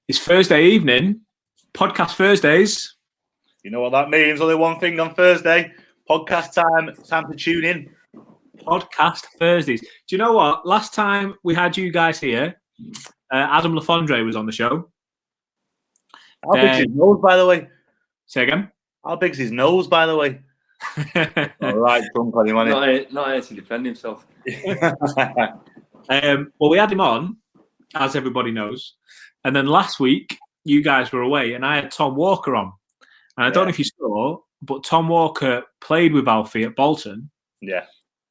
It's Thursday evening, podcast Thursdays. You know what that means? Only one thing on Thursday. Podcast time. It's time to tune in. Podcast Thursdays. Do you know what? Last time we had you guys here, Adam LaFondre was on the show. How big's his nose, by the way? Say again? How big's his nose, by the way? All right, drunk on him, wasn't Not here to defend himself. Well, we had him on, as everybody knows. And then last week, you guys were away, and I had Tom Walker on. And I don't know if you saw, but Tom Walker played with Alfie at Bolton. Yeah.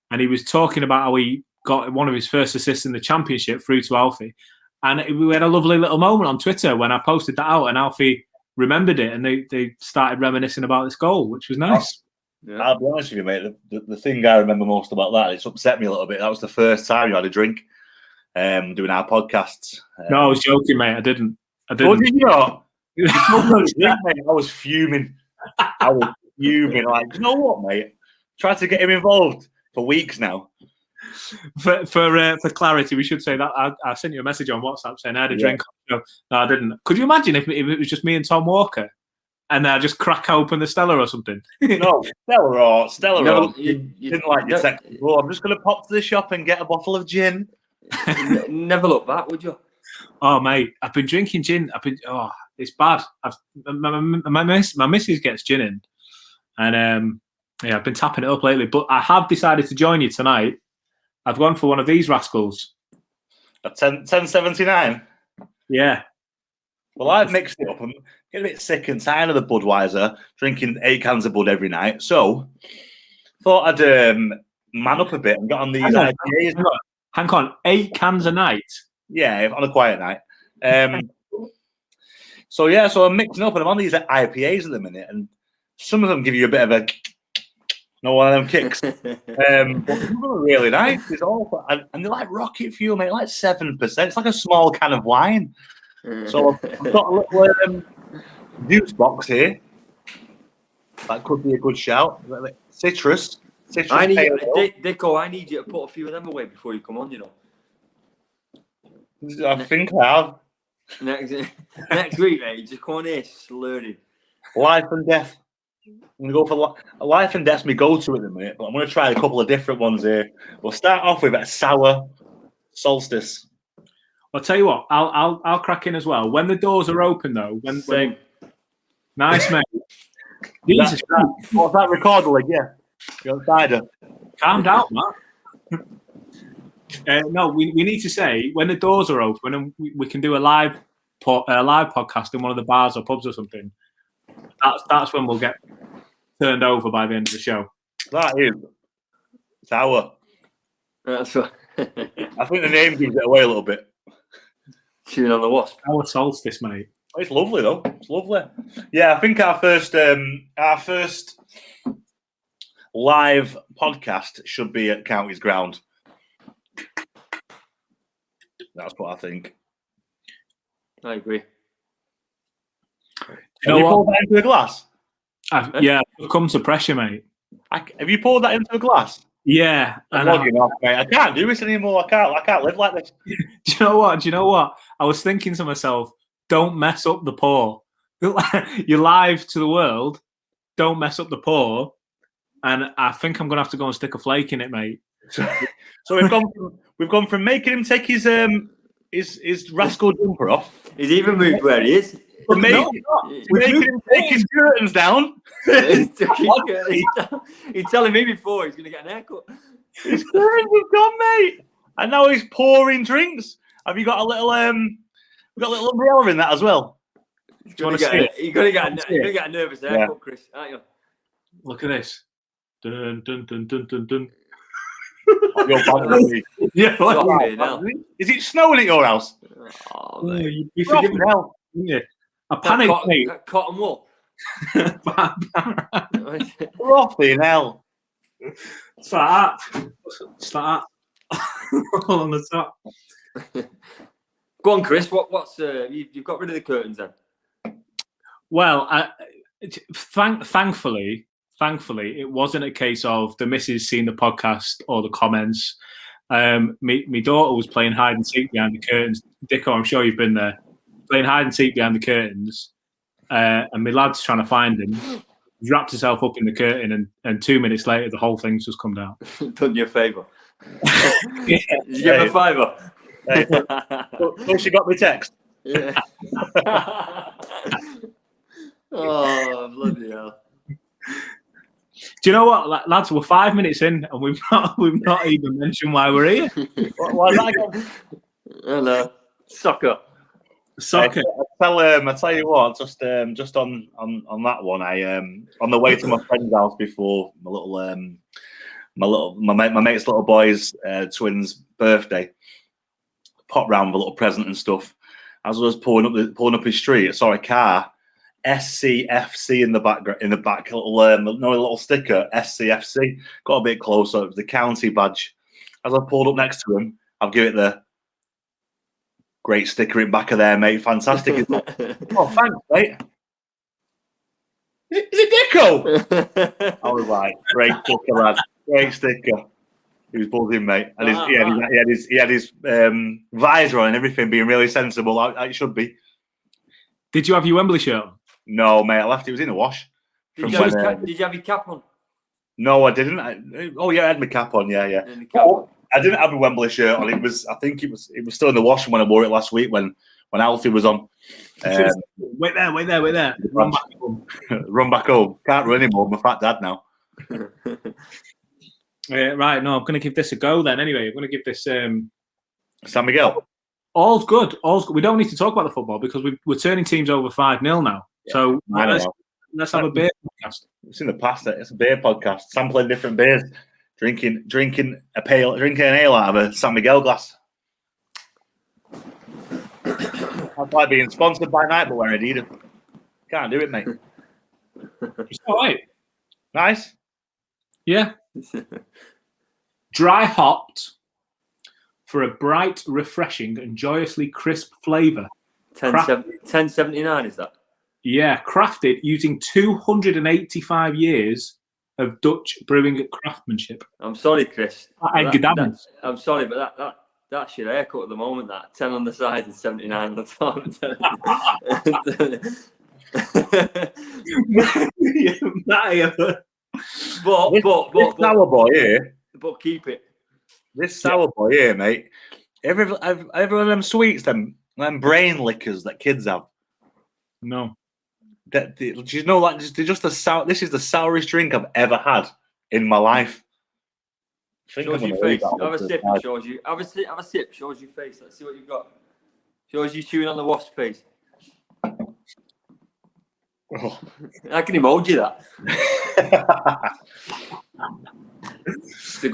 And he was talking about how he got one of his first assists in the championship through to Alfie. And we had a lovely little moment on Twitter when I posted that out, and Alfie remembered it, and they started reminiscing about this goal, which was nice. Yeah. I'll be honest with you, mate. The thing I remember most about that, it's upset me a little bit. That was the first time you had a drink doing our podcasts. No, I was joking, mate. I didn't. Oh, did you not? I was fuming. Like, you know what, mate? Tried to get him involved for weeks now. For clarity, we should say that I sent you a message on WhatsApp saying I had a drink. No, I didn't. Could you imagine if it was just me and Tom Walker, and I just crack open the Stella or something? No, Stella. You didn't like your text. Oh, I'm just going to pop to the shop and get a bottle of gin. Never look back, would you? Oh, mate, I've been drinking gin. It's bad. My missus gets gin in, and I've been tapping it up lately. But I have decided to join you tonight. I've gone for one of these rascals. A 1079. Yeah. Well, I've mixed it up. I'm getting a bit sick and tired of the Budweiser, drinking 8 cans of Bud every night. So, thought I'd man up a bit and got on these IPAs. Hang on, 8 cans a night? Yeah, on a quiet night. So I'm mixing up and I'm on these IPAs at the minute, and some of them give you a bit of a, one of them kicks. But some of them are really nice. It's all, and they're like rocket fuel, mate, like 7%. It's like a small can of wine. So I've got a little juice box here. That could be a good shout. Citrus. Dicko, I need you to put a few of them away before you come on, you know. I think I have. Next week, mate, just come on here slurring. Life and death. I'm going to go for life and death's my go-to at the minute, but I'm going to try a couple of different ones here. We'll start off with a sour solstice. I'll tell you what, I'll crack in as well. When the doors are open, though. Same. Nice, mate. Jesus Christ. What's that record like? Yeah. You're outsider. Calm down, Matt. No, we need to say when the doors are open and we can do a live podcast in one of the bars or pubs or something. That's when we'll get turned over by the end of the show. That is sour. That's what. I think the name gives it away a little bit. Chewing on the wasp. Sour solstice, mate. It's lovely though. It's lovely. Yeah, I think our first live podcast should be at County's ground. That's what I think. I agree. Have you poured that into a glass? Yeah, I've come to pressure, mate. Have you poured that into a glass? Yeah. I'm logging off, mate. I can't do this anymore. I can't live like this. Do you know what? I was thinking to myself, don't mess up the pour. You're live to the world. Don't mess up the pour. And I think I'm going to have to go and stick a flake in it, mate. So we've gone from making him take his rascal jumper off. He's even moved where he is. We're making him take his curtains down. He's telling me before he's going to get an haircut. His curtains have gone, mate. And now he's pouring drinks. Have you got a little we've got a little umbrella in that as well? Do you want to see it? You're going to get a nervous haircut, Chris, aren't you? Look at this. Dun, dun, dun, dun, dun, dun. Yeah, is it snowing at your house? Oh, mate. You forgive me now. I panicked, mate. Cotton wool. We're off in hell. Start. All on the top. Go on, Chris. What's you've got rid of the curtains then? Well, thankfully, it wasn't a case of the missus seeing the podcast or the comments. My daughter was playing hide and seek behind the curtains. Dicko, I'm sure you've been there. playing hide and seek behind the curtains, and my lad's trying to find him. He's wrapped himself up in the curtain, and 2 minutes later, the whole thing's just come down. Done you a favour. Yeah. Did you give him a fiver? Hey, so she got me text. Yeah. Oh, bloody hell. Do you know what, lads? We're 5 minutes in, and we've not even mentioned why we're here. Why that? Hello. Soccer. I tell you what, just on that one, I on the way to my friend's house before my mate's little boy's twins' birthday, popped round with a little present and stuff. As I was pulling up his street, I saw a car, SCFC in the back, little sticker, SCFC. Got a bit closer, it was the county badge. As I pulled up next to him, I'll give it the great sticker in back of there, mate. Fantastic. Oh, thanks, mate. Is it Dicko? I was like, great sticker, lad. Great sticker. He was buzzing, mate. And he had his visor on and everything, being really sensible. Like it should be. Did you have your Wembley shirt on? No, mate. I left it. It was in the wash. Did you have your cap on? No, I didn't. I had my cap on. Yeah. I didn't have a Wembley shirt on. I think it was still in the wash when I wore it last week when Alfie was on. Wait there. Run back home. Run back home. Can't run anymore. I'm a fat dad now. Right, no, I'm going to give this a go then. Anyway, I'm going to give this. San Miguel. All's good. We don't need to talk about the football because we're turning teams over 5-0 now. Yeah, so let's have a beer podcast. It's in the past. It's a beer podcast. Sampling different beers. Drinking an ale out of a San Miguel glass. That's like being sponsored by Nike, but wearing Adidas. Can't do it, mate. It's all right. Nice. Yeah. Dry hopped for a bright, refreshing, and joyously crisp flavour. 1079 is that? Yeah, crafted using 285 years of Dutch brewing craftsmanship. I'm sorry, Chris. I'm sorry, but that's your haircut at the moment. That 10 on the side and 79 on the top. But sour boy here. But keep it. This sour boy here, mate. Every one of them sweets, them brain liquors that kids have. No. Do you know, like, just a sour? This is the sourest drink I've ever had in my life. Shows your face. Have a sip. It shows you. Have a sip. Shows your face. Let's see what you've got. Shows you chewing on the wasp face. Oh. I can emoji that. It's a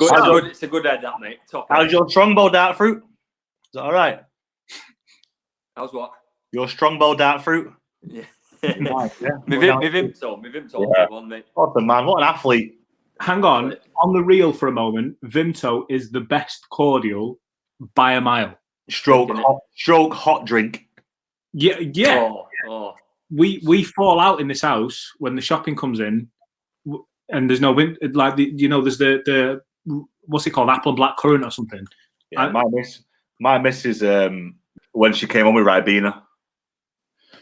good head, that, mate. Top. How's your Strongbow dark fruit? Is that all right? How's what? Your Strongbow dark fruit. Yeah. Nice, yeah. My Vimto, yeah. One, mate. What a man! What an athlete! Hang on the reel for a moment. Vimto is the best cordial by a mile. Stroke hot drink. Yeah. Oh. We fall out in this house when the shopping comes in, and there's no there's the what's it called, apple and black currant or something. Yeah, my missus when she came on with Ribena.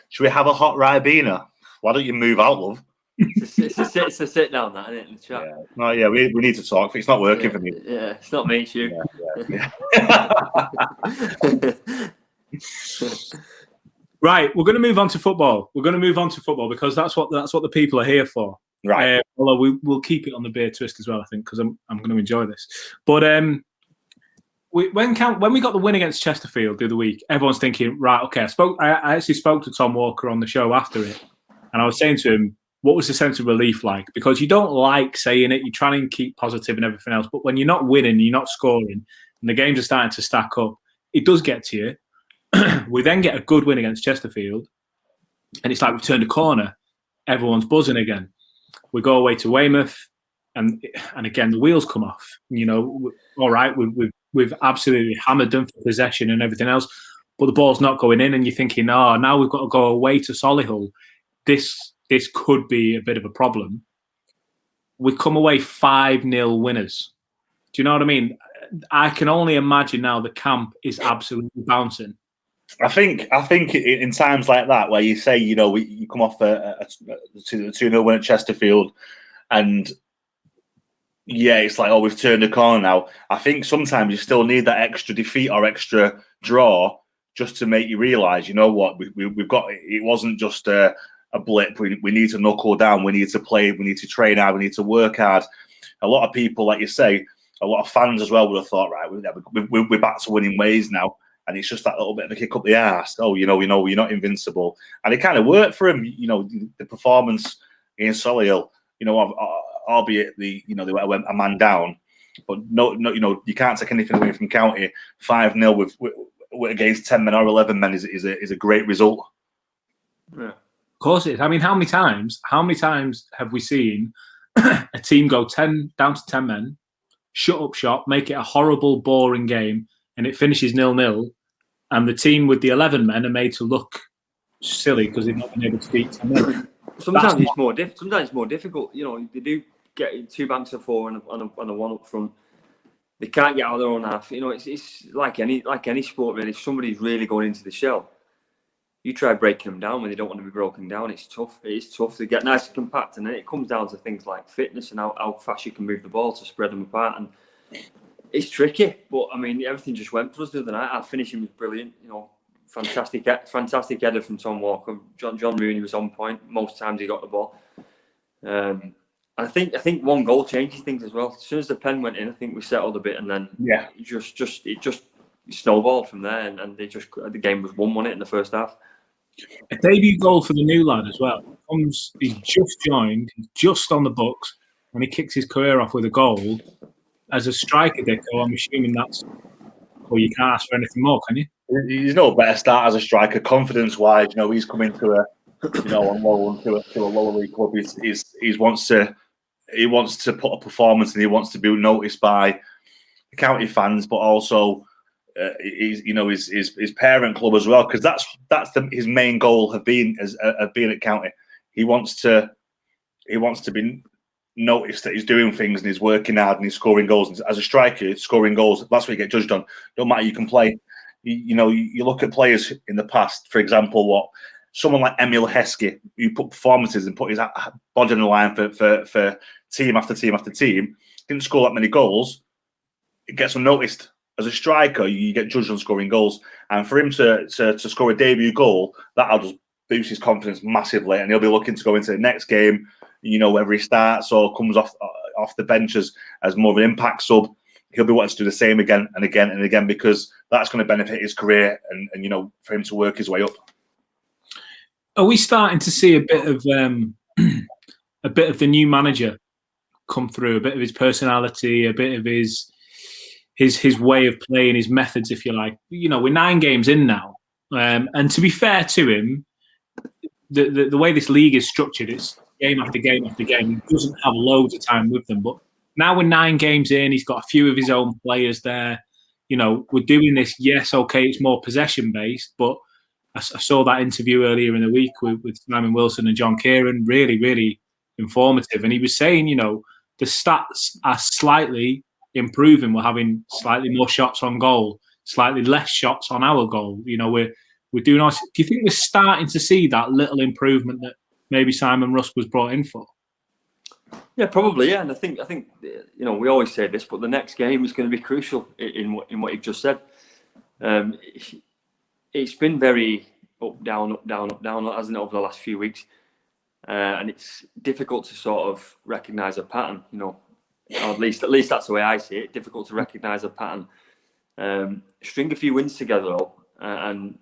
Should we have a hot Ribena? Why don't you move out, love? It's a sit down, that, isn't it? In the chat. Yeah. No, yeah, we need to talk. It's not working for me. Yeah, it's not me, it's you. Yeah. Right, we're going to move on to football. Because that's what the people are here for. Right. Although we'll keep it on the beer twist as well, I think, because I'm going to enjoy this. But when we got the win against Chesterfield the other week, everyone's thinking, right, okay. I actually spoke to Tom Walker on the show after it, and I was saying to him, what was the sense of relief like? Because you don't like saying it, you're trying to keep positive and everything else, but when you're not winning, you're not scoring, and the games are starting to stack up, it does get to you. We then get a good win against Chesterfield, and it's like we've turned a corner. Everyone's buzzing again. We go away to Weymouth, and again the wheels come off. All right, we've absolutely hammered them for possession and everything else, but the ball's not going in, and you're thinking, now we've got to go away to Solihull. This could be a bit of a problem. We come away 5-0 winners. Do you know what I mean? I can only imagine now the camp is absolutely bouncing. I think in times like that where you say, you know, you come off a 2-0 win at Chesterfield, and yeah, it's like, oh, we've turned a corner now. I think sometimes you still need that extra defeat or extra draw just to make you realise, you know what, we've got. It wasn't just a blip. We need to knuckle down. We need to play. We need to train hard. We need to work hard. A lot of people, like you say, a lot of fans as well would have thought, right, we're back to winning ways now. And it's just that little bit of a kick up the arse. Oh, you know, you're not invincible. And it kind of worked for him. You know, the performance in Solihull, you know, albeit they went a man down, but no, you know, you can't take anything away from County. 5-0 with against 10 men or 11 men is a great result. Yeah, of course it is. I mean, how many times have we seen a team go down to 10 men, shut up shop, make it a horrible, boring game, and it finishes 0-0, and the team with the 11 men are made to look silly because they've not been able to beat 10 men. Sometimes it's more difficult. You know, they do get 2 banks of 4 and a 1 up front. They can't get out of their own half. You know, it's like any sport really. If somebody's really going into the shell, you try breaking them down when they don't want to be broken down. It's tough. It is tough to get nice and compact, and then it comes down to things like fitness and how fast you can move the ball to spread them apart. And it's tricky, but I mean, everything just went for us the other night. Our finishing was brilliant. You know, fantastic header from Tom Walker. John Rooney was on point most times he got the ball. I think one goal changes things as well. As soon as the pen went in, I think we settled a bit, and then it just snowballed from there, and the game was 1-1 in the first half. A debut goal for the new lad as well. He's just joined, he's just on the books, and he kicks his career off with a goal. As a striker, Dicko, I'm assuming that's, well, you can't ask for anything more, can you? He's no better start as a striker, confidence-wise. You know, he's coming to on loan to a lower league club. He wants to put a performance, and he wants to be noticed by the county fans, but also his parent club as well, because that's his main goal have been at county. He wants to be noticed that he's doing things and he's working hard and he's scoring goals. And as a striker, scoring goals, that's what you get judged on. Don't matter, you can play. You look at players in the past, for example, someone like Emil Heskey, who put performances and put his body on the line for team after team after team, didn't score that many goals. It gets unnoticed. As a striker, you get judged on scoring goals. And for him to score a debut goal, that'll just boost his confidence massively, and he'll be looking to go into the next game, you know, whether he starts or comes off the bench as more of an impact sub. He'll be wanting to do the same again and again and again, because that's going to benefit his career and you know, for him to work his way up. Are we starting to see a bit of the new manager come through, a bit of his personality, a bit of his way of playing, his methods, if you like? You know, we're 9 games in now, and to be fair to him, the way this league is structured, it's game after game after game. He doesn't have loads of time with them, but now we're 9 games in. He's got a few of his own players there. You know, we're doing this. Yes, okay, it's more possession based, but I saw that interview earlier in the week with Simon Wilson and John Kieran. Really, really informative. And he was saying, you know, the stats are slightly improving. We're having slightly more shots on goal, slightly less shots on our goal. You know, we're doing nice. Do you think we're starting to see that little improvement that maybe Simon Rusk was brought in for? Yeah, probably. Yeah, and I think you know, we always say this, but the next game is going to be crucial in what you've just said. It's been very up down, hasn't it, over the last few weeks, and it's difficult to sort of recognise a pattern. You know, or at least that's the way I see it. Difficult to recognise a pattern. String a few wins together though, and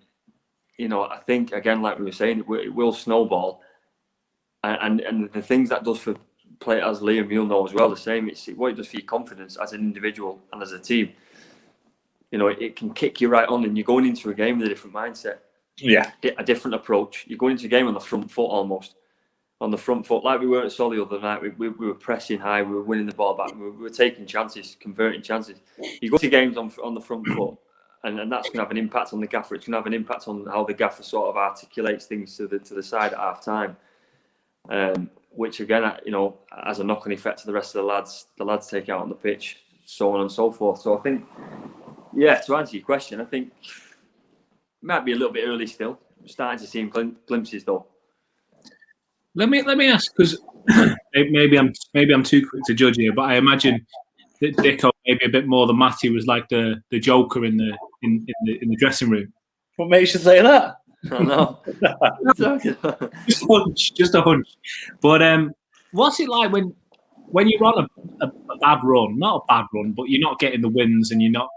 you know, I think again, like we were saying, it will snowball, and the things that does for play as Liam, you'll know as well the same. It's what it does for your confidence as an individual and as a team. You know, it can kick you right on, and you're going into a game with a different mindset. Yeah, a different approach. You're going into a game on the front foot almost. On the front foot, like we were at Solly the other night. We were pressing high. We were winning the ball back. We were taking chances, converting chances. You go to games on the front foot, and that's going to have an impact on the gaffer. It's going to have an impact on how the gaffer sort of articulates things to the side at half time. Which again, you know, has a knock-on effect to the rest of the lads. The lads take out on the pitch, so on and so forth. So I think, yeah, to answer your question, I think Might be a little bit early still. Starting to see him glimpses though. Let me ask, because maybe I'm too quick to judge here, but I imagine that Dicko, maybe a bit more than Matty, was like the joker in the dressing room. What makes you say that? I know. just a hunch. But what's it like when you're on a bad run? Not a bad run, but you're not getting the wins and you're not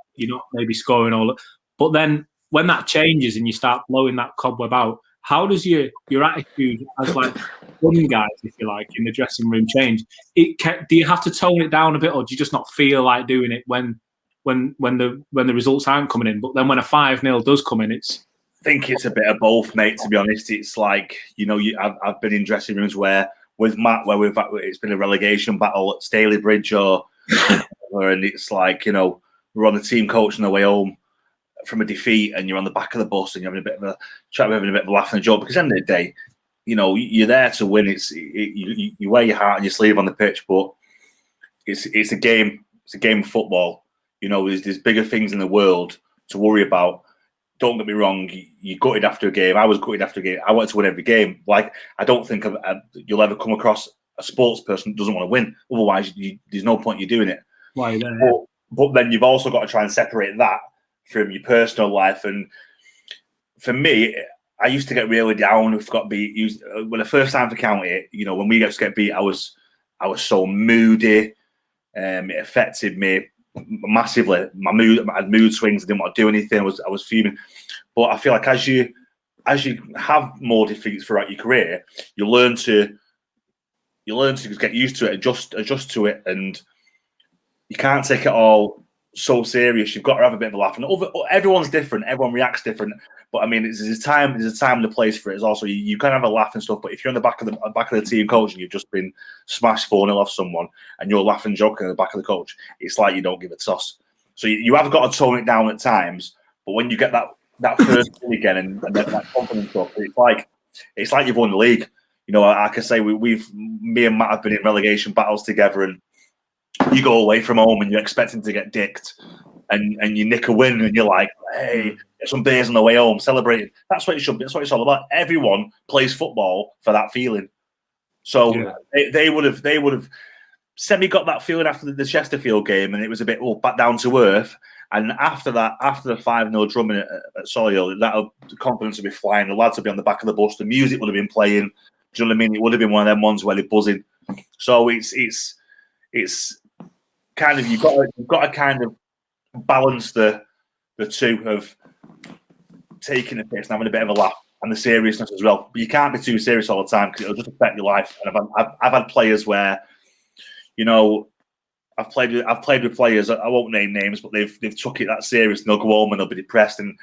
maybe scoring all. But then when that changes and you start blowing that cobweb out, how does your attitude as like run guys, if you like, in the dressing room change? Do you have to tone it down a bit, or do you just not feel like doing it when the results aren't coming in? But then when a 5-0 does come in, it's. I think it's a bit of both, mate. To be honest, it's like I've been in dressing rooms where with Matt, where it's been a relegation battle at Staley Bridge and it's like we're on the team coach on the way home from a defeat, and you're on the back of the bus and you're having a bit of a chat, having a bit of a laugh and a joke, because at the end of the day, you're there to win. You wear your heart on your sleeve on the pitch, but it's a game. It's a game of football. There's bigger things in the world to worry about. Don't get me wrong, you gutted after a game. I was gutted after a game. I wanted to win every game. Like, I don't think you'll ever come across a sports person who doesn't want to win. Otherwise, there's no point you doing it. Why then? But then you've also got to try and separate that from your personal life. And for me, I used to get really down if got beat. When the first time for county, when we used to get beat, I was so moody. It affected me massively. I had mood swings. I didn't want to do anything. I was fuming. But I feel like as you have more defeats throughout your career, you learn to get used to it, adjust to it, and you can't take it all so serious. You've got to have a bit of a laugh. And everyone's different. Everyone reacts different. But I mean, there's a time and a place for it. It's also you can have a laugh and stuff. But if you're on the back of the team coach and you've just been smashed 4-0 off someone and you're laughing, joking at the back of the coach, it's like you don't give a toss. So you have got to tone it down at times. But when you get that first win again and that confidence up, it's like you've won the league. Like I say, me and Matt have been in relegation battles together, and you go away from home and you're expecting to get dicked, and you nick a win, and you're like, hey, get some beers on the way home, celebrating. That's what it should be. That's what it's all about. Everyone plays football for that feeling. So they would have semi got that feeling after the Chesterfield game, and it was a bit back down to earth. And after that, after the 5-0 drumming at Solihull, the confidence would be flying. The lads would be on the back of the bus. The music would have been playing. Do you know what I mean? It would have been one of them ones where they're buzzing. So it's kind of you've got to kind of balance the two of taking the piss and having a bit of a laugh and the seriousness as well. But you can't be too serious all the time because it'll just affect your life. And I've had players where, I've played with players. I won't name names, but they've took it that serious, and they'll go home and they'll be depressed. And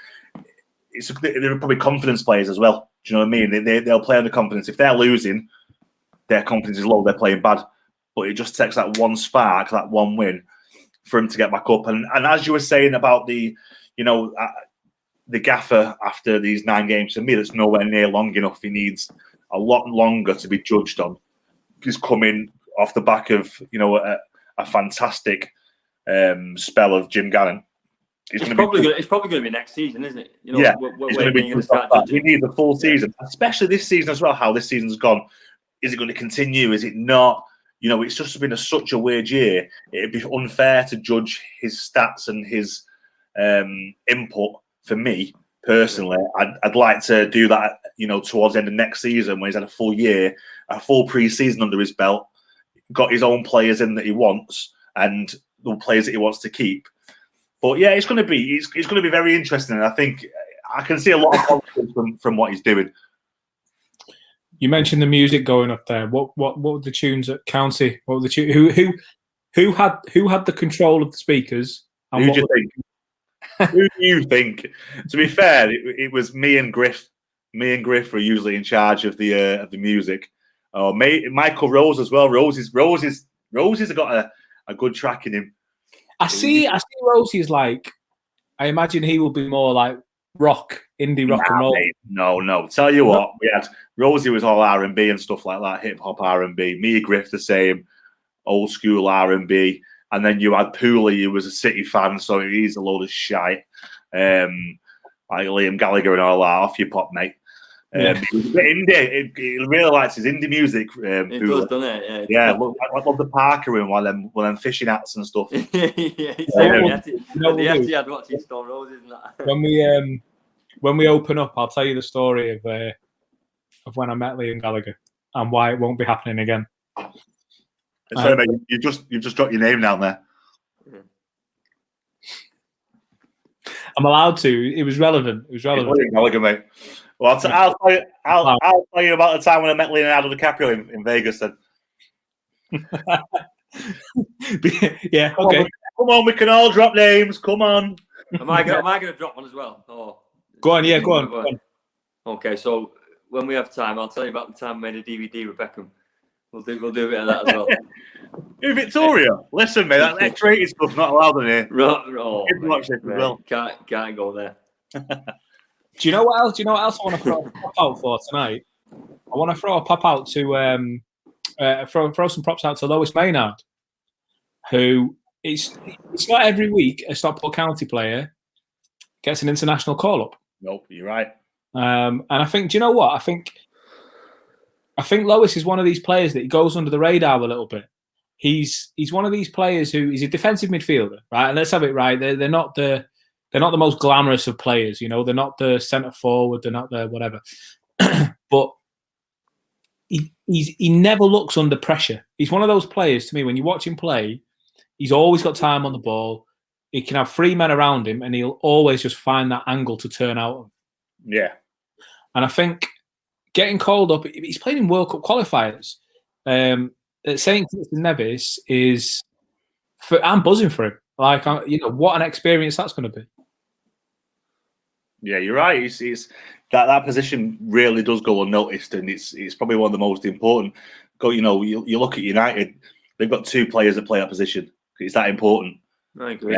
they're probably confidence players as well. Do you know what I mean? They'll play under confidence. If they're losing, their confidence is low. They're playing bad. But it just takes that one spark, that one win, for him to get back up. And as you were saying about the gaffer after these 9 games, to me, that's nowhere near long enough. He needs a lot longer to be judged on. He's coming off the back of a fantastic spell of Jim Gannon. It's probably going to be next season, isn't it? We need the full season, especially this season as well. How this season's gone. Is it going to continue? Is it not? It's just been such a weird year. It'd be unfair to judge his stats and his input for me personally. I'd like to do that, towards the end of next season when he's had a full year, a full pre-season under his belt, got his own players in that he wants and the players that he wants to keep. But yeah, it's going to be very interesting. And I think I can see a lot of positives from what he's doing. You mentioned the music going up there. What were the tunes at County? What were the who had the control of the speakers? And who do you think? Who do you think? To be fair, it was me and Griff. Me and Griff were usually in charge of the music. Oh, Michael Rose as well. Rose's have got a good track in him. I see Rosie's like. I imagine he will be more like rock, indie rock and roll. Mate, no. Tell you what, we had Rosie was all R&B and stuff like that, hip hop R&B. Me and Griff the same, old school R&B. And then you had Pooley, who was a City fan, so he's a load of shite. like Liam Gallagher and all that. Off your pop, mate. He was a bit indie. He really likes his indie music. It does, doesn't it? Yeah, I love the Parker room while them fishing hats and stuff. He had watching Stone Roses and that. When we open up, I'll tell you the story of when I met Liam Gallagher and why it won't be happening again. Sorry, mate, you've just dropped your name down there. I'm allowed to. It was relevant. Liam Gallagher, mate. Well, I'll tell you about the time when I met Leonardo DiCaprio in Vegas. Then. Yeah. Okay. Come on, we can all drop names. Come on. Am I gonna drop one as well? Oh. Go on. Yeah. Go on. Okay. So when we have time, I'll tell you about the time I made a DVD with Beckham. We'll do a bit of that as well. In Victoria, listen, mate. That X-rated stuff's not allowed in here. Watch this as well. Can't go there. Do you know what else? I want to throw a pop out for tonight? I want to throw a pop out to throw some props out to Lois Maynard, who it's not every week a Stockport County player gets an international call up. Nope, you're right. And I think, do you know what? I think Lois is one of these players that he goes under the radar a little bit. He's one of these players who is a defensive midfielder, right? And let's have it right. They're not the most glamorous of players, you know. They're not the centre forward. They're not the whatever. But he never looks under pressure. He's one of those players to me. When you watch him play, he's always got time on the ball. He can have 3 men around him, and he'll always just find that angle to turn out of. Yeah. And I think getting called up, he's played in World Cup qualifiers. At St. Kitts and Nevis I'm buzzing for him. Like, what an experience that's going to be. Yeah, you're right. It's that position really does go unnoticed, and it's probably one of the most important. You look at United; they've got 2 players that play that position. It's that important. I agree.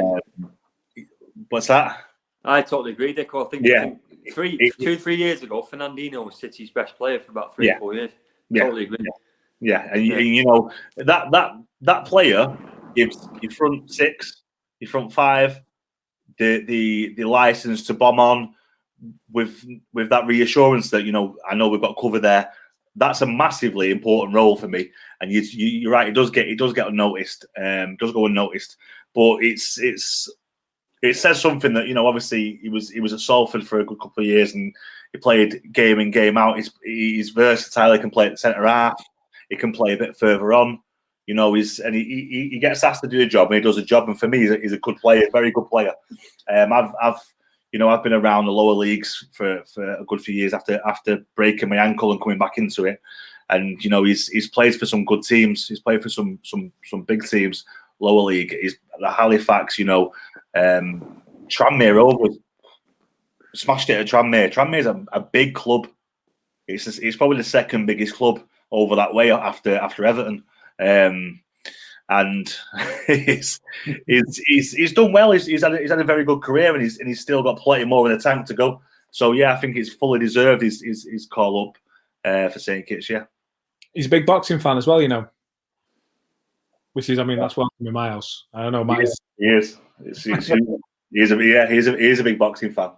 What's that? I totally agree, Dick. I think 3 years ago, Fernandinho was City's best player for about 3 or 4 years. Totally agree. Yeah, and you know that player gives your front 6, your front 5, the license to bomb on with that reassurance that I know we've got cover there. That's a massively important role for me. And you're right, it does get unnoticed. Does go unnoticed, but it says something that obviously he was at Salford for a good couple of years and he played game in, game out. He's versatile. He can play at the centre half. He can play a bit further on. He gets asked to do a job and he does a job. And for me, he's a good player, very good player. I've been around the lower leagues for a good few years after breaking my ankle and coming back into it. And he's played for some good teams. He's played for some big teams, lower league. He's the Halifax. Tranmere over smashed it at Tranmere. Tranmere is a big club. It's probably the second biggest club over that way after Everton. And he's done well. He's had a very good career, and he's still got plenty more in the tank to go. So yeah, I think he's fully deserved his call up for St. Kitts. Yeah, he's a big boxing fan as well, which is, that's welcome in my house. I don't know, he is. He's a big boxing fan.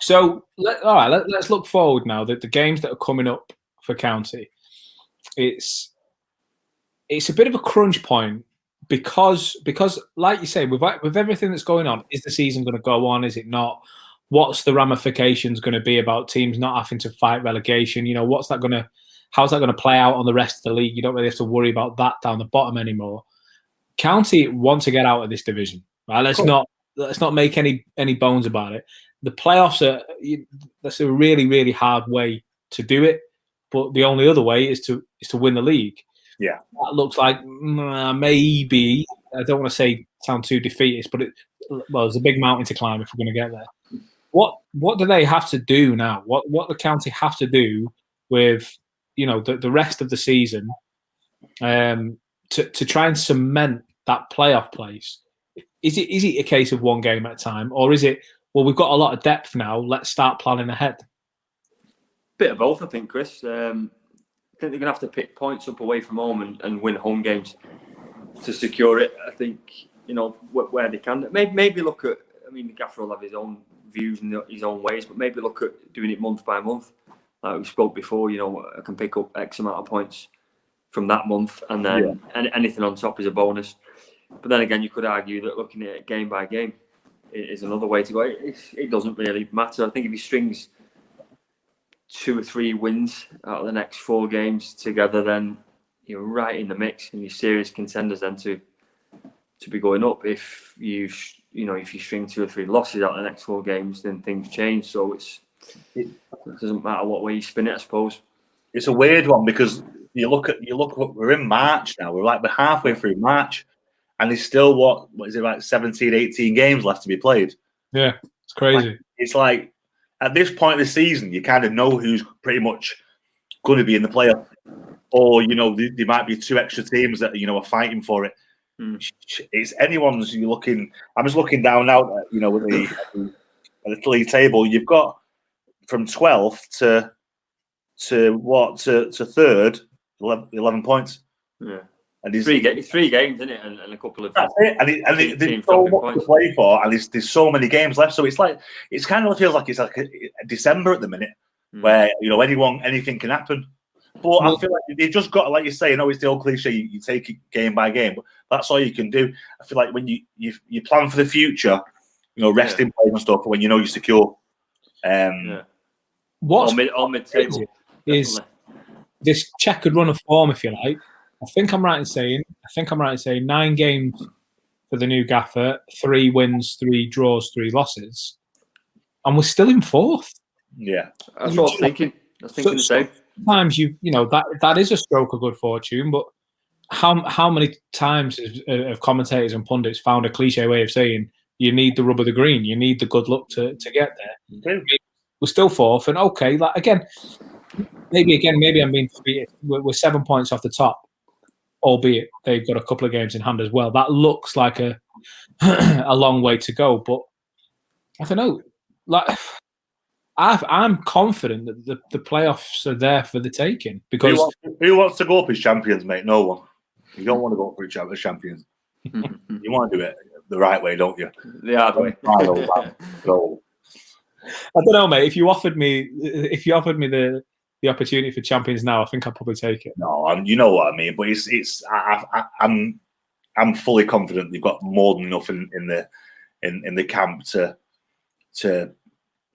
So let's look forward now. That the games that are coming up for County, it's a bit of a crunch point because like you say, with everything that's going on, is the season going to go on? Is it not? What's the ramifications going to be about teams not having to fight relegation? How's that going to play out on the rest of the league? You don't really have to worry about that down the bottom anymore. County want to get out of this division, right? Let's not make any bones about it. The playoffs that's a really, really hard way to do it, but the only other way is to win the league. Yeah, that looks like maybe. I don't want to sound too defeatist, but there's a big mountain to climb if we're going to get there. What do they have to do now? What the County have to do with the rest of the season to try and cement that playoff place? Is it a case of one game at a time, or is it, well, we've got a lot of depth now, let's start planning ahead? Bit of both, I think, Chris. I think they're going to have to pick points up away from home and win home games to secure it. I think, where they can. Maybe look at, the Gaffer will have his own views in his own ways, but maybe look at doing it month by month. Like we spoke before, I can pick up X amount of points from that month, and then anything on top is a bonus. But then again, you could argue that looking at it game by game is another way to go. It doesn't really matter. I think if he strings 2 or 3 wins out of the next 4 games together, then you're right in the mix, and you're serious contenders then to be going up. If you string 2 or 3 losses out of the next 4 games, then things change. So it doesn't matter what way you spin it, I suppose. It's a weird one because you look we're in March now. We're halfway through March, and there's still what is it, like 17, 18 games left to be played. Yeah, it's crazy. It's like at this point of the season, you kind of know who's pretty much going to be in the playoff, or there might be 2 extra teams that are fighting for it. It's anyone's. You're looking. I'm just looking down now. At the league table, you've got from 12th to 3rd, 11 points. Yeah, and there's 3 games in it, and a couple of. That's it. And there's so much to play for, and there's so many games left. So it's kind of feels like it's like a December at the minute, where anything can happen. But I feel like you've just got, like you say, it's the old cliche, you take it game by game, but that's all you can do. I feel like when you plan for the future, resting players and stuff, when you're secure. What's mid-table is this checkered run of form, if you like. I think I'm right in saying 9 games for the new gaffer, 3 wins, 3 draws, 3 losses, and we're still in 4th. Yeah, that's what I was thinking. I was thinking the same. Sometimes that is a stroke of good fortune, but how many times have commentators and pundits found a cliche way of saying you need the rub of the green, you need the good luck to get there? We're still 4th, and okay, maybe I'm being defeated. We're 7 points off the top, albeit they've got a couple of games in hand as well. That looks like a long way to go, but I don't know. I'm confident that the playoffs are there for the taking, because who wants to go up as champions, mate? No one. You don't want to go up as champions. You want to do it the right way, don't you? The hard way. So, I don't know, mate. If you offered me the opportunity for champions now, I think I'd probably take it. No, you know what I mean. But I'm fully confident they've got more than enough in the camp to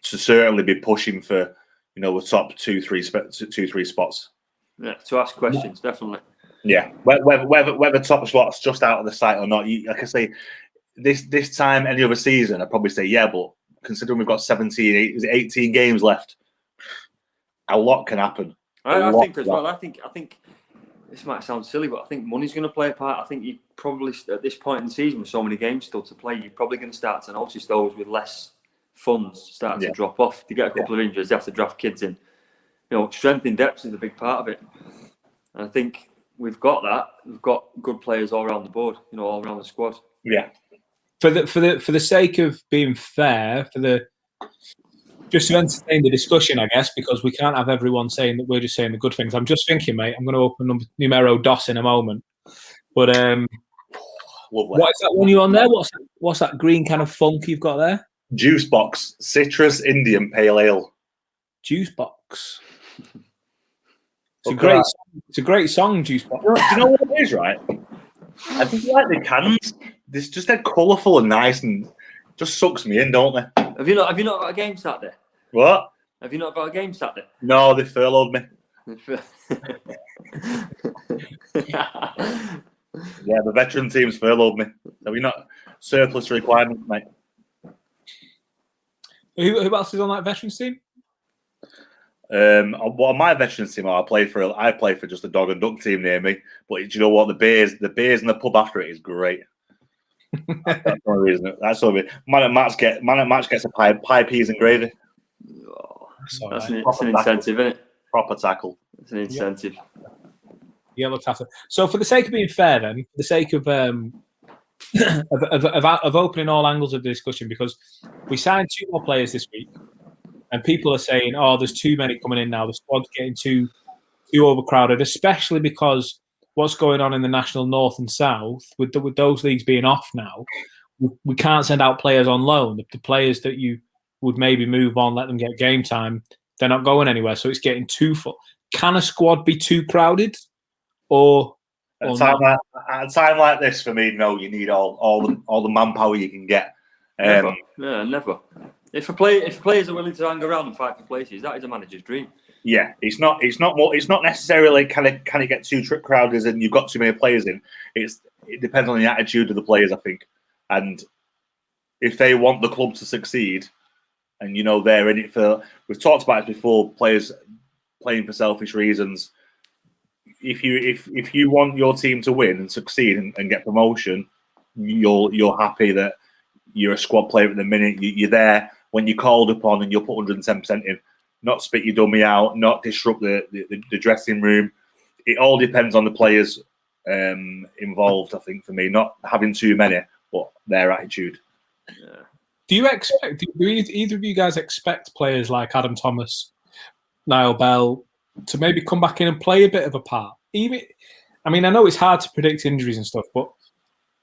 certainly be pushing for the top 2-3 spots. Yeah, to ask questions, definitely. Yeah, whether top spots just out of the sight or not. Like I say, this time any other season, I'd probably say yeah, but considering we've got 18 games left, a lot can happen. I think as well. I think this might sound silly, but I think money's going to play a part. I think you probably at this point in the season with so many games still to play, you're probably going to start to notice those with less funds starting to drop off. To get a couple of injuries, they have to draft kids in. Strength in depth is a big part of it. And I think we've got that. We've got good players all around the board, all around the squad. Yeah. For the sake of being fair, just to entertain the discussion, I guess, because we can't have everyone saying that we're just saying the good things. I'm just thinking, mate, I'm going to open numero dos in a moment. But what is that one you on there? What's that green kind of funk you've got there? Juice Box Citrus Indian Pale Ale. Juice Box. It's a great song, Juice Box. Do you know what it is, right? I think like the cans. They're just colourful and nice, and just sucks me in, don't they? Have you not got a game Saturday? What? Have you not got a game Saturday? No, they furloughed me. Yeah, the veteran team's furloughed me. So we're not surplus requirements, mate. Who else is on that veterans team? On my veterans team, I play for just a dog and duck team near me. But do you know what? The beers and the pub after it is great. That's the only reason. That's the only. Man at match gets a pie, peas and gravy. Oh, that's an incentive, isn't it? Proper tackle. It's an incentive. Yeah, looked after. So, for the sake of being fair, then, for the sake of opening all angles of the discussion, because we signed 2 more players this week, and people are saying, "Oh, there's too many coming in now. The squad's getting too overcrowded," especially because what's going on in the National North and South with those leagues being off now. We can't send out players on loan. The players that you would maybe move on, let them get game time. They're not going anywhere, so it's getting too full. Can a squad be too crowded? At a time like this, for me, no. You need all the manpower you can get. Never. If players are willing to hang around and fight for places, that is a manager's dream. Yeah, it's not necessarily can it get too crowded and you've got too many players in. It depends on the attitude of the players, I think, and if they want the club to succeed, and they're in it for. We've talked about it before. Players playing for selfish reasons. If you want your team to win and succeed and get promotion, you're happy that you're a squad player at the minute. You're there when you're called upon and you'll put 110% in. Not spit your dummy out, not disrupt the dressing room. It all depends on the players involved, I think, for me. Not having too many, but their attitude. Yeah. Do either of you guys expect players like Adam Thomas, Niall Bell, to maybe come back in and play a bit of a part? I know it's hard to predict injuries and stuff, but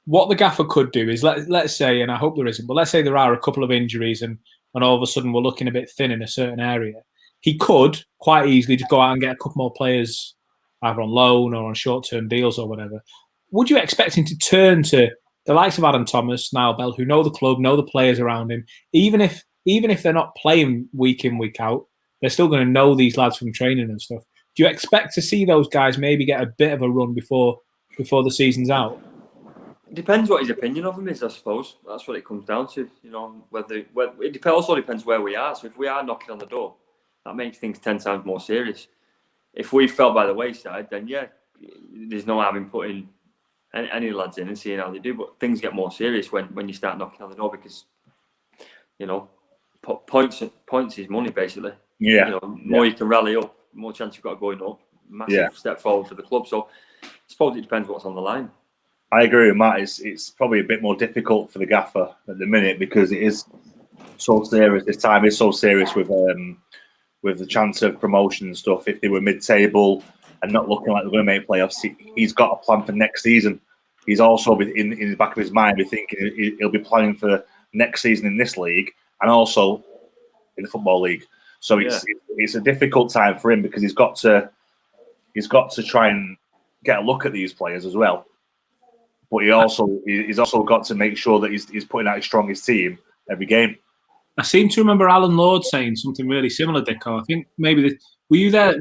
what the gaffer could do is, let's say, and I hope there isn't, but let's say there are a couple of injuries and all of a sudden we're looking a bit thin in a certain area. He could quite easily just go out and get a couple more players either on loan or on short-term deals or whatever. Would you expect him to turn to the likes of Adam Thomas, Niall Bell, who know the club, know the players around him, even if they're not playing week in, week out, they're still going to know these lads from training and stuff. Do you expect to see those guys maybe get a bit of a run before the season's out? It depends what his opinion of him is, I suppose. That's what it comes down to. It also depends where we are. So if we are knocking on the door, that makes things 10 times more serious. If we fell by the wayside, then yeah, there's no harm in putting any lads in and seeing how they do. But things get more serious when you start knocking on the door because, points is money basically. Yeah. More you can rally up, more chance you've got going up. Massive step forward for the club. So I suppose it depends what's on the line. I agree with Matt. It's probably a bit more difficult for the gaffer at the minute because it is so serious. This time is so serious with the chance of promotion and stuff. If they were mid-table and not looking like they're going to make playoffs, he's got a plan for next season. He's also in the back of his mind be thinking he'll be planning for next season in this league and also in the Football League. So it's a difficult time for him because he's got to try and get a look at these players as well. But he's also got to make sure that he's putting out his strongest team every game. I seem to remember Alan Lord saying something really similar, Dicko. I think maybe were you there?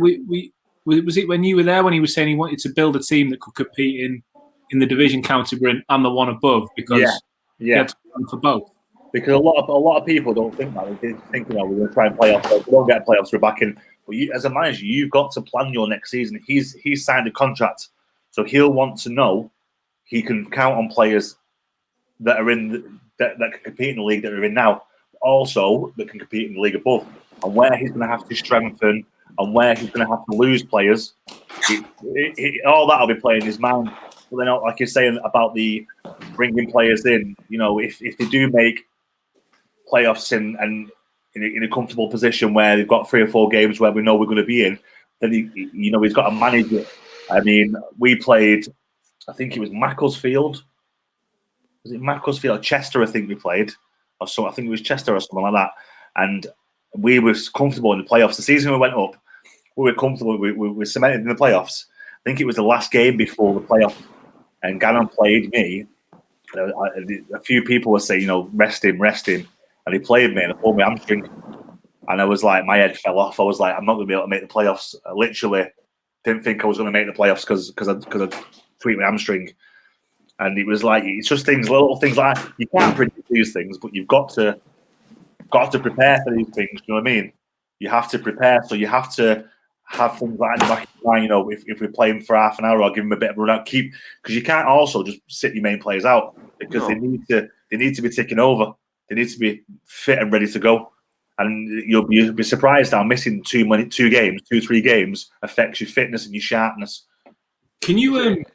Was it when you were there when he was saying he wanted to build a team that could compete in the division County Brent and the one above because he had to run for both. Because a lot of people don't think that. They think we're going to try and play off. We don't get playoffs, we're back in. But as a manager, you've got to plan your next season. He's signed a contract, so he'll want to know he can count on players that are that can compete in the league that are in now, also that can compete in the league above, and where he's going to have to strengthen and where he's going to have to lose players. All that will be playing in his mind. But then, like you're saying about the bringing players in, if they do make playoffs and in a comfortable position where they've got 3 or 4 games where we know we're going to be in, then he's got to manage it. I mean, we played. I think it was Macclesfield. Was it Macclesfield? Chester, I think we played. Or so I think it was Chester or something like that. And we were comfortable in the playoffs. The season we went up, we were comfortable. We were cemented in the playoffs. I think it was the last game before the playoffs. And Gannon played me. A few people were saying, rest him. And he played me and I pulled my hamstring. And I was like, my head fell off. I was like, I'm not going to be able to make the playoffs. I literally didn't think I was going to make the playoffs because I tweaked my hamstring. And it was like, it's just little things like that. You can't predict these things, but you've got to prepare for these things. You know what I mean? You have to prepare, so you have to have things like that in the back of your mind. If we're playing for half an hour, I'll give them a bit of a run out. Because you can't also just sit your main players out because they need to be ticking over. They need to be fit and ready to go. And you'll be surprised how missing 3 games affects your fitness and your sharpness. Can you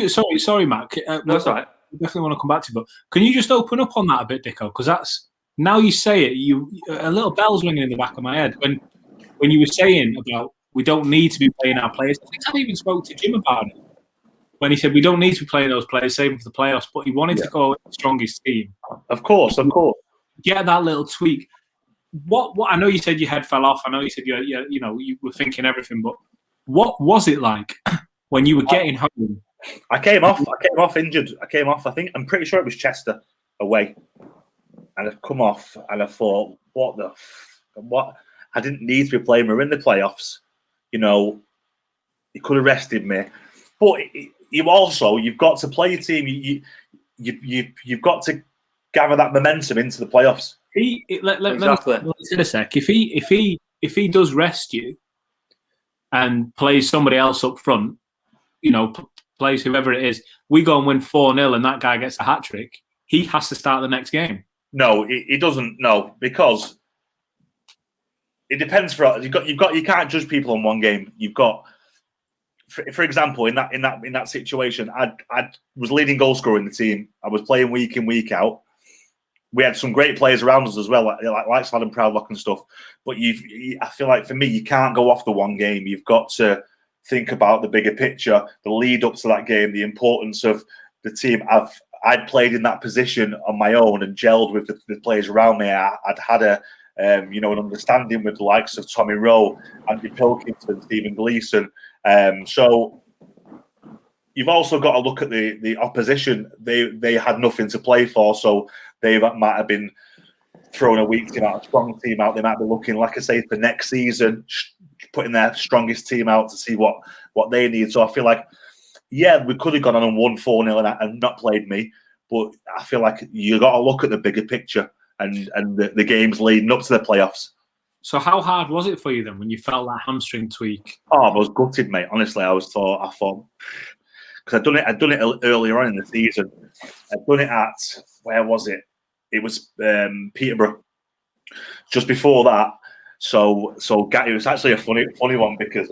sorry, Matt. No, it's all right. I definitely want to come back to you, but can you just open up on that a bit, Dicko? Because that's now you say it, a little bell's ringing in the back of my head when you were saying about we don't need to be playing our players. I think I even spoke to Jim about it when he said we don't need to be playing those players, saving for the playoffs. But he wanted to go with the strongest team. Of course. Get that little tweak. what I know you said your head fell off. I know you said you were thinking everything, but what was it like when you were getting home? I came off injured. I think I'm pretty sure it was Chester away, and I've come off, and I thought, what? I didn't need to be playing. We're in the playoffs. You know, he could have rested me, but you've got to play your team. You've got to gather that momentum into the playoffs. Exactly. Let me say a sec. If he does rest you and plays somebody else up front, plays whoever it is, we go and win 4-0 and that guy gets a hat trick, he has to start the next game. No, he doesn't. No, because it depends. You can't judge people on one game. You've got, for example, in that situation, I was leading goal scorer in the team. I was playing week in, week out. We had some great players around us as well, like Adam Proudlock and stuff. But I feel like for me, you can't go off the one game. You've got to think about the bigger picture, the lead up to that game, the importance of the team. I'd played in that position on my own and gelled with the players around me. I'd had an understanding with the likes of Tommy Rowe, Andy Pilkington, Stephen Gleeson. So you've also got to look at the opposition. They had nothing to play for, so they might have been throwing a weak team out, a strong team out. They might be looking, like I say, for next season, putting their strongest team out to see what they need. So I feel like, yeah, we could have gone on and won 4-0 and not played me, but I feel like you got to look at the bigger picture and the games leading up to the playoffs. So how hard was it for you then when you felt that hamstring tweak? Oh, I was gutted, mate. Honestly, I thought because I'd done it earlier on in the season. I'd done it at, where was it? It was Peterborough. Just before that, so it was actually a funny one because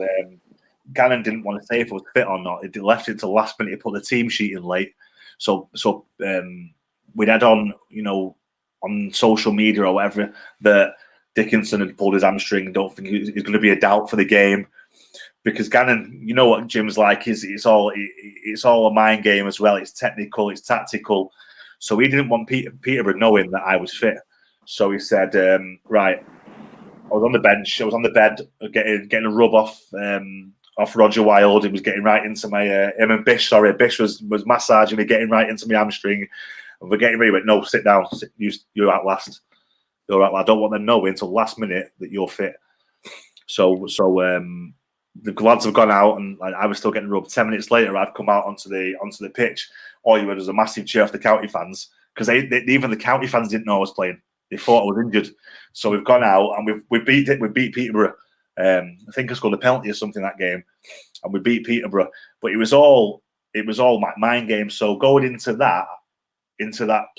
Gannon didn't want to say if I was fit or not. He left it to the last minute. He put the team sheet in late. So we'd had on, on social media or whatever that Dickinson had pulled his hamstring. Don't think he's going to be a doubt for the game. Because Gannon, you know what Jim's like, it's all a mind game as well. It's technical, it's tactical. So he didn't want Peterborough knowing that I was fit. So he said, right, I was on the bench, I was on the bed, getting a rub off Roger Wilde. He was getting right into my him and Bish. Sorry, Bish was massaging me, getting right into my hamstring. And we're getting ready. Went, no, sit down. You're out last. You're out. I don't want them knowing until last minute that you're fit. So the lads have gone out, and I was still getting rubbed. 10 minutes later, I've come out onto the pitch. All you heard was a massive cheer off the county fans because even the county fans didn't know I was playing. They thought I was injured. So we've gone out and we beat Peterborough. I think I scored a penalty or something that game, and we beat Peterborough. But it was all my mind game. So going into the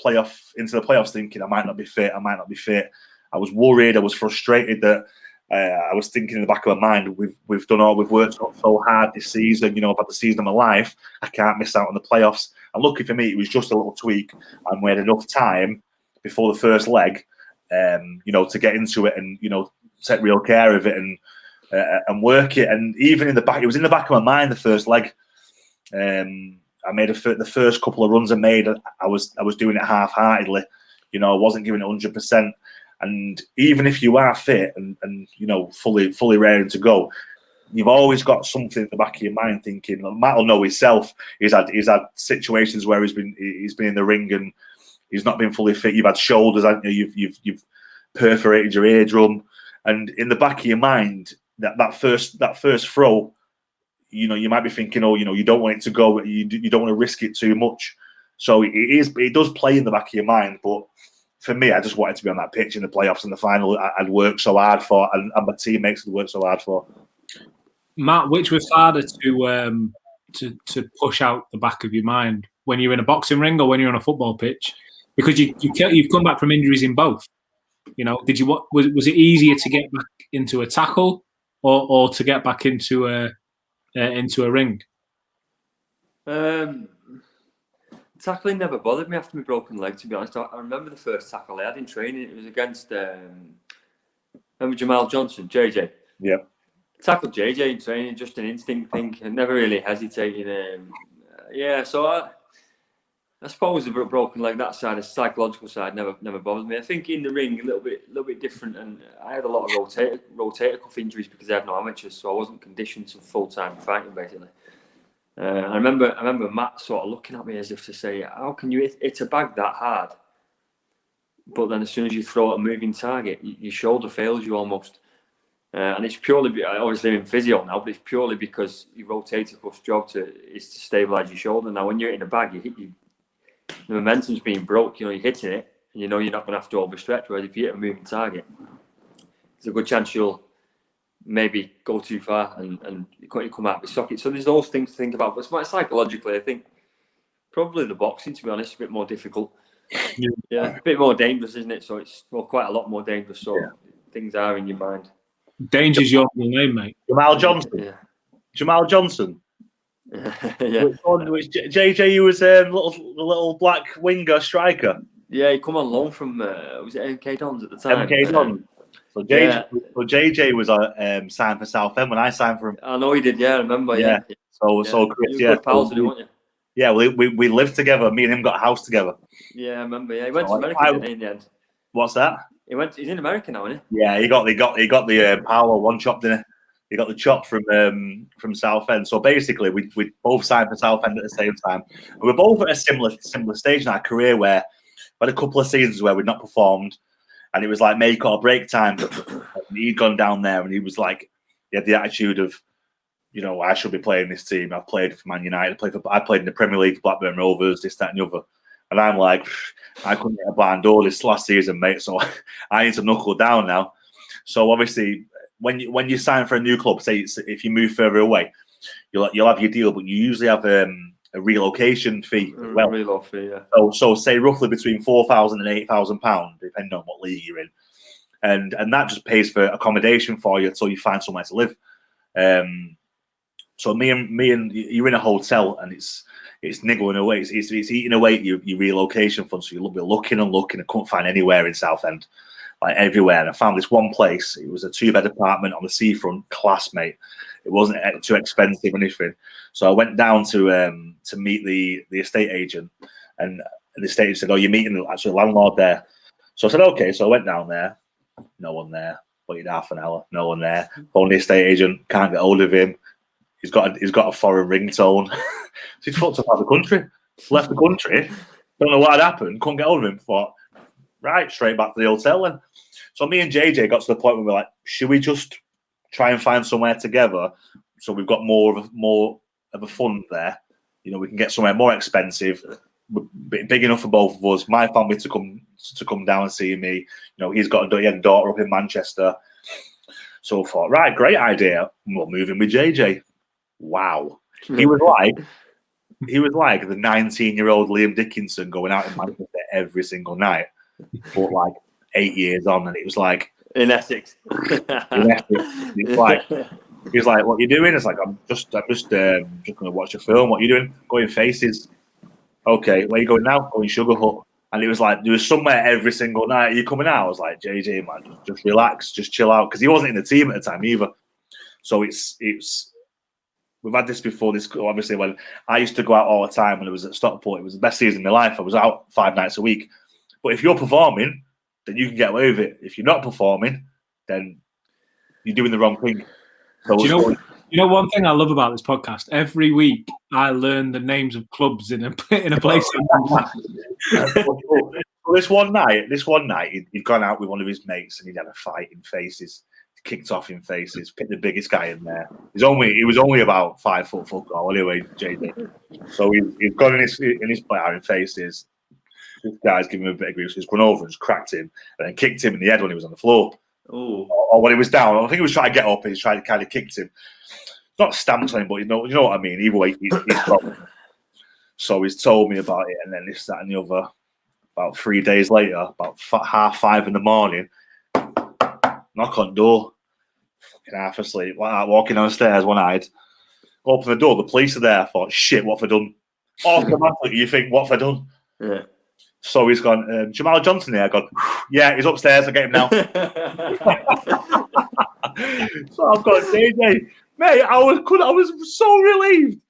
playoffs, thinking I might not be fit. I was worried. I was frustrated that I was thinking in the back of my mind, we've worked so hard this season. I've had the season of my life. I can't miss out on the playoffs. And lucky for me, it was just a little tweak, and we had enough time before the first leg, to get into it and take real care of it and work it. And even it was in the back of my mind the first leg. I made the first couple of runs I made. I was doing it half-heartedly. I wasn't giving it 100%. And even if you are fit and fully raring to go, you've always got something in the back of your mind thinking. Matt will know himself. He's had situations where he's been in the ring and he's not been fully fit. You've had shoulders, haven't you? You've perforated your eardrum, and in the back of your mind, that first throw, you might be thinking, you don't want it to go, you don't want to risk it too much. So it does play in the back of your mind, but. For me, I just wanted to be on that pitch in the playoffs and the final. I'd worked so hard for, and my teammates had worked so hard for. Matt, which was harder to push out the back of your mind when you're in a boxing ring or when you're on a football pitch? Because you've come back from injuries in both. Was it easier to get back into a tackle or to get back into a ring? Tackling never bothered me after my broken leg, to be honest. I remember the first tackle I had in training. It was against remember Jamal Johnson, JJ. Yeah. Tackled JJ in training, just an instinct thing. I never really hesitated. So I suppose the broken leg, that side, the psychological side, never bothered me. I think in the ring, a little bit different, and I had a lot of rotator cuff injuries because I had no amateurs, so I wasn't conditioned to full-time fighting, basically. I remember Matt sort of looking at me as if to say, how can you hit a bag that hard? But then as soon as you throw at a moving target, your shoulder fails you almost. And it's purely, obviously I'm in physio now, but it's purely because your rotator cuff's job is to stabilise your shoulder. Now, when you're in a bag, the momentum's being broke, you're hitting it, and you're not going to have to overstretch. Whereas if you hit a moving target, there's a good chance you'll maybe go too far and you come out of the socket. So there's those things to think about. But psychologically, I think probably the boxing, to be honest, is a bit more difficult. Yeah, a bit more dangerous, isn't it? So it's quite a lot more dangerous. So things are in your mind. Danger's your name, mate. Jamal Johnson. Yeah. Jamal Johnson. Yeah. Which JJ, you was the little black winger striker. Yeah, he come on loan from was it MK Dons at the time? MK Dons. So JJ was signed for Southend when I signed for him. I know he did. Yeah, I remember. Yeah. So Chris, you were good pals with him, weren't you? Yeah, we lived together. Me and him got a house together. Yeah, I remember. Yeah, he went to America in the end. What's that? He's in America now, isn't he? Yeah, he got the power one chop, didn't he? He got the chop from Southend. So basically, we both signed for Southend at the same time. And we're both at a similar stage in our career where we had a couple of seasons where we'd not performed, and it was like make or break time. He'd gone down there, and he was like, he had the attitude of, I should be playing this team. I've played for Man United. I played in the Premier League for Blackburn Rovers, this, that, and the other. And I'm like, I couldn't get a barn door this last season, mate. So I need to knuckle down now. So obviously, when you sign for a new club, say if you move further away, you'll have your deal, but you usually have a relocation fee as well. Reload fee, yeah. So say roughly between £4,000 and £8,000, depending on what league you're in, and that just pays for accommodation for you until you find somewhere to live. So me and you're in a hotel, and it's niggling away. It's eating away at your relocation fund. So you'll be looking. I couldn't find anywhere in Southend, like everywhere. And I found this one place. It was a 2-bed apartment on the seafront, class, mate. It wasn't too expensive or anything. So I went down to meet the estate agent, and the estate agent said, "Oh, you're meeting the landlord there." So I said, "Okay." So I went down there. No one there. Waited half an hour. No one there. Phoned the estate agent. Can't get hold of him. He's got a foreign ringtone. So he's fucked up out of the country. Left the country. Don't know what had happened. Couldn't get hold of him. Thought, right, straight back to the hotel then. So me and JJ got to the point where we're like, should we just try and find somewhere together so we've got more of a fund there? We can get somewhere more expensive, big enough for both of us. My family to come down and see me. He had a daughter up in Manchester. So I thought, right, great idea. We'll move in with JJ. Wow. He was like the 19-year-old Liam Dickinson going out in Manchester every single night, but like 8 years on, and it was like in Essex. He's like, what are you doing? It's like, I'm just gonna watch a film. What are you doing? Going Faces. Okay, where are you going now? Going Sugar Hut. And it was like, there was somewhere every single night. Are you coming out? I was like, JJ, man, just relax, just chill out, because he wasn't in the team at the time either. So it's we've had this before. This obviously, when I used to go out all the time when I was at Stockport, it was the best season of my life. I was out 5 nights a week. But if you're performing, then you can get away with it. If you're not performing, then you're doing the wrong thing. So Do you know one thing I love about this podcast? Every week I learn the names of clubs in a place. Well, this one night, he'd gone out with one of his mates and he'd had a fight in Faces. Kicked off in Faces, picked the biggest guy in there. He was only about 5 foot football anyway, JJ. So he's gone in his player in Faces. This guy's giving him a bit of grief, so he's gone over and just cracked him and then kicked him in the head when he was on the floor. Oh. Or when he was down. I think he was trying to get up and he's trying to kind of kicked him. Not stamped on him, but you know what I mean. Either way, he's got. So he's told me about it, and then this, that, and the other. About 3 days later, about 5:30 in the morning, knock on door. Fucking half asleep, walking downstairs one-eyed. Open the door, the police are there. I thought, shit, what have I done? Automatically, you think, what have I done? Yeah. So he's gone, Jamal Johnson here. I gone, yeah, he's upstairs. I get him now. So I've got JJ. Mate, I was so relieved.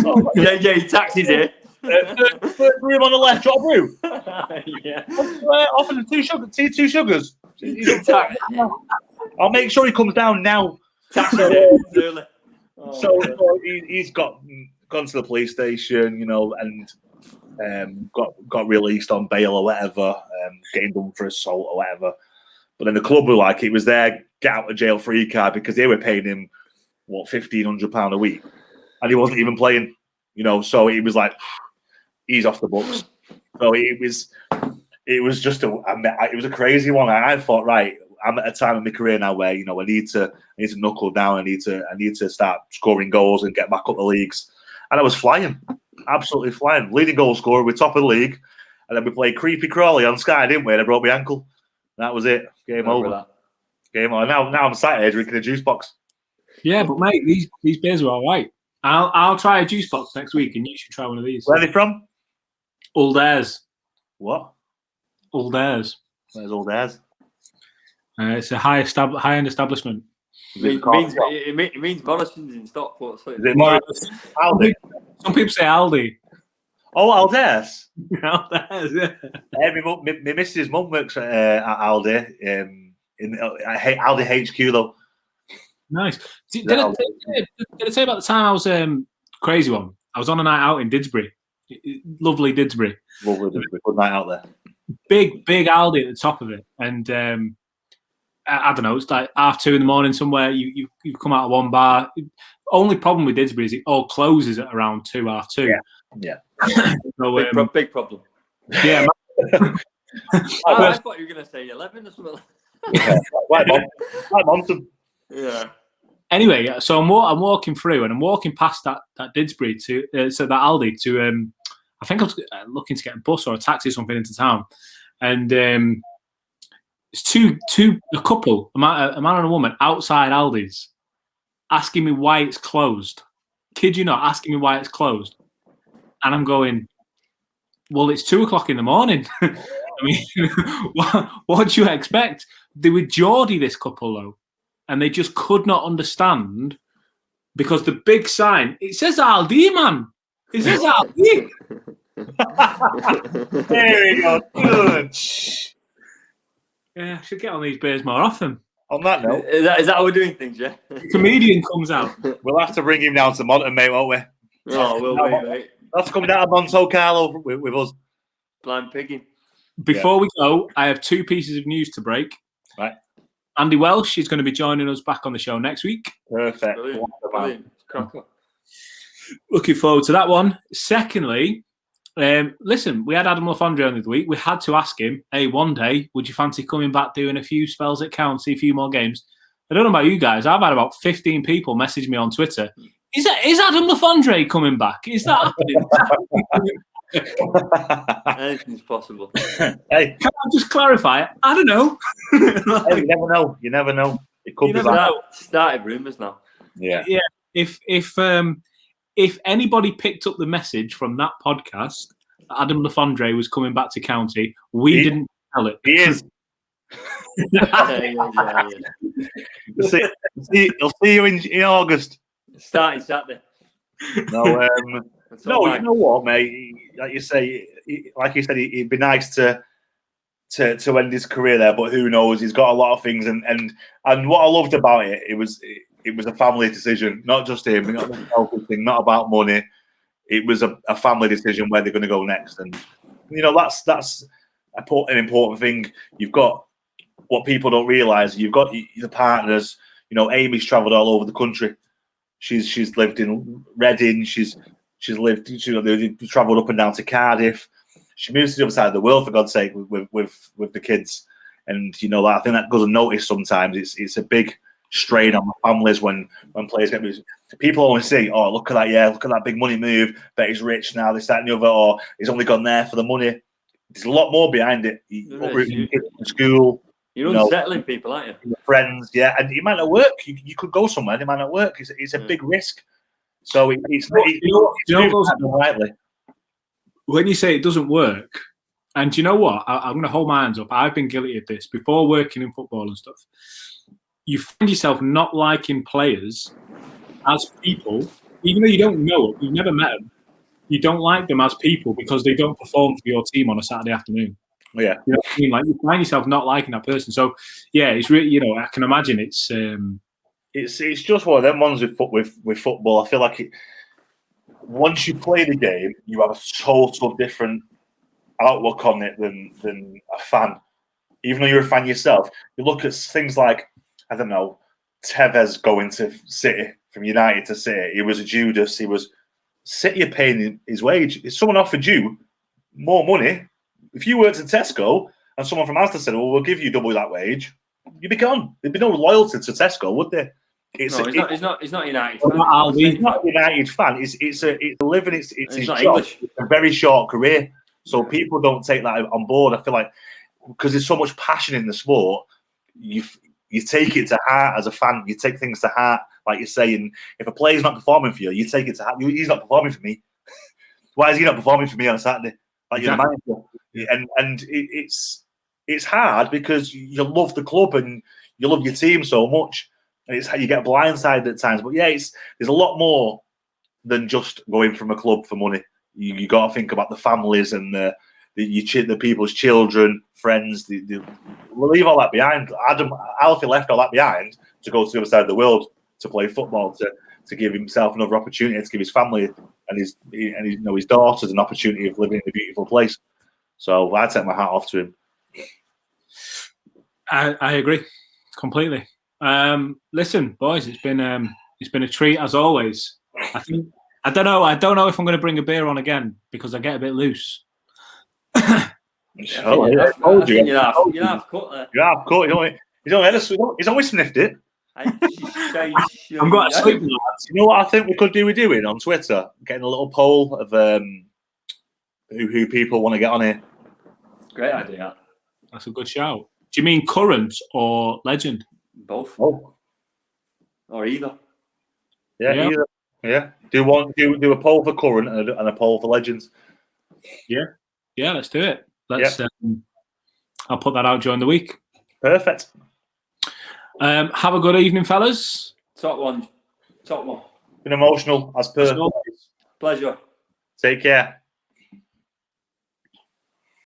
So JJ taxis here. First room on the left, drop room. Yeah. Offer him two sugars. I'll make sure he comes down now. So he's gone to the police station, and got released on bail or whatever, getting done for assault or whatever. But then the club were like, it was their get out of jail free card because they were paying him £1,500 a week, and he wasn't even playing, So it was like he's off the books. So it was just it was a crazy one. I thought, right, I'm at a time in my career now where I need to knuckle down. I need to start scoring goals and get back up the leagues. And I was flying, absolutely flying. Leading goal scorer, we're top of the league, and then we played creepy crawly on Sky, didn't we? And I broke my ankle. That was it. Game over. Game on. Now I'm sat here drinking a juice box. Yeah, but mate, these beers are all right. I'll try a juice box next week, and you should try one of these. Where are they from? Old Airs. What? Old Airs. Where's Old Airs? It's a high-end establishment. It means Morrison's in Stockport. So is it Morrison's? Aldi? Some people say Aldi. Oh, Alders. Alders, yeah. My missus' mum works at Aldi. At Aldi HQ though. Nice. Did I tell you about the time I was crazy one? I was on a night out in Didsbury. Lovely Didsbury. Lovely Didsbury. Good night out there. Big Aldi at the top of it, and I don't know. It's like 2:30 in the morning somewhere. You come out of one bar. Only problem with Didsbury is it all closes at around 2:30. Yeah. So, big problem. Yeah. I thought you were going to say 11 or something. Yeah. Anyway, so I'm walking through, and I'm walking past that Didsbury to that Aldi to I think I was looking to get a bus or a taxi or something into town, and it's a couple, a man and a woman outside Aldi's, asking me why it's closed. Kid you not, asking me why it's closed, and I'm going, well, it's 2:00 in the morning. I mean, what do you expect? They were Geordie, this couple though, and they just could not understand because the big sign, it says Aldi, man. It says Aldi. There we go. Good. Yeah, I should get on these beers more often. On that note, is that how we're doing things, yeah? The comedian comes out. We'll have to bring him down to Monton, mate, won't we? Oh, we'll be, mate. That's coming down to Monto Carlo with us. Blind piggy. Before we go, I have 2 pieces of news to break. Right. Andy Welsh is going to be joining us back on the show next week. Perfect. Brilliant. Looking forward to that one. Secondly, listen, we had Adam LaFondre on the other week. We had to ask him, hey, one day, would you fancy coming back doing a few spells at County, a few more games? I don't know about you guys. I've had about 15 people message me on Twitter. Is Adam LaFondre coming back? Is that happening? Anything's possible. Hey, can I just clarify? I don't know. Hey, you never know. It could be that. Started rumours now. Yeah. If anybody picked up the message from that podcast that Adam LaFondre was coming back to County, we didn't tell it. He is. Yeah. I'll see you in August. Starting Saturday. No, you know what, mate? Like you say, like you said, it'd be nice to end his career there, but who knows? He's got a lot of things, and what I loved about it, it was a family decision, not just him, not a selfish thing, not about money. It was a family decision where they're going to go next, and that's an important thing. You've got what people don't realise. You've got the partners. Amy's travelled all over the country. She's lived in Reading. She's travelled up and down to Cardiff. She moves to the other side of the world, for God's sake, with the kids. And I think that goes unnoticed sometimes. It's a big strain on the families when players get moved. People always say, "Oh, look at that big money move. Bet he's rich now. This, that, and the other." Or he's only gone there for the money. There's a lot more behind it. Uprooting kids from school. You're unsettling people, aren't you? Friends, yeah, and it might not work. You could go somewhere, and it might not work. It's a big risk. So it's rightly. When you say it doesn't work, and you know what? I'm going to hold my hands up. I've been guilty of this before working in football and stuff. You find yourself not liking players as people, even though you don't know them, you've never met them, you don't like them as people because they don't perform for your team on a Saturday afternoon. Yeah, you know what I mean. Like, you find yourself not liking that person. So yeah, it's really, you know, I can imagine it's just one of them ones with football. I feel like once you play the game, you have a total different outlook on it than a fan. Even though you're a fan yourself, you look at things like, I don't know, Tevez going to City from United to City. He was a Judas. He was City are paying his wage. If someone offered you more money, if you worked at Tesco and someone from Asda said, "Well, we'll give you double that wage," you'd be gone. There'd be no loyalty to Tesco, would there? He's not United. He's not a United fan. It's a living. It's his not job. English. It's a very short career, so people don't take that on board. I feel like because there's so much passion in the sport, you take it to heart as a fan. You take things to heart, like you're saying. If a player's not performing for you, you take it to heart. He's not performing for me. Why is he not performing for me on a Saturday? Like exactly. You're the manager, and it's hard because you love the club and you love your team so much. And it's how you get blindsided at times. But yeah, there's a lot more than just going from a club for money. You got to think about the families and the people's children, friends. We'll leave all that behind. Alfie left all that behind to go to the other side of the world to play football, to give himself another opportunity, to give his family and his daughters an opportunity of living in a beautiful place. So I take my hat off to him. I agree completely. Listen, boys, it's been a treat as always. I don't know if I'm going to bring a beer on again because I get a bit loose. You're half cut there. You're half cut. He's always sniffed it. I'm going to sleep, lads. You know what I think we could do with doing on Twitter? Getting a little poll of who people want to get on here. Great idea. That's a good shout. Do you mean current or legend? Both. Oh. Or either. Yeah, either. Yeah. Do a poll for current and a poll for legends. Yeah. Yeah, let's do it. I'll put that out during the week. Perfect. Have a good evening, fellas. Top one. Been emotional as per. Pleasure. Take care.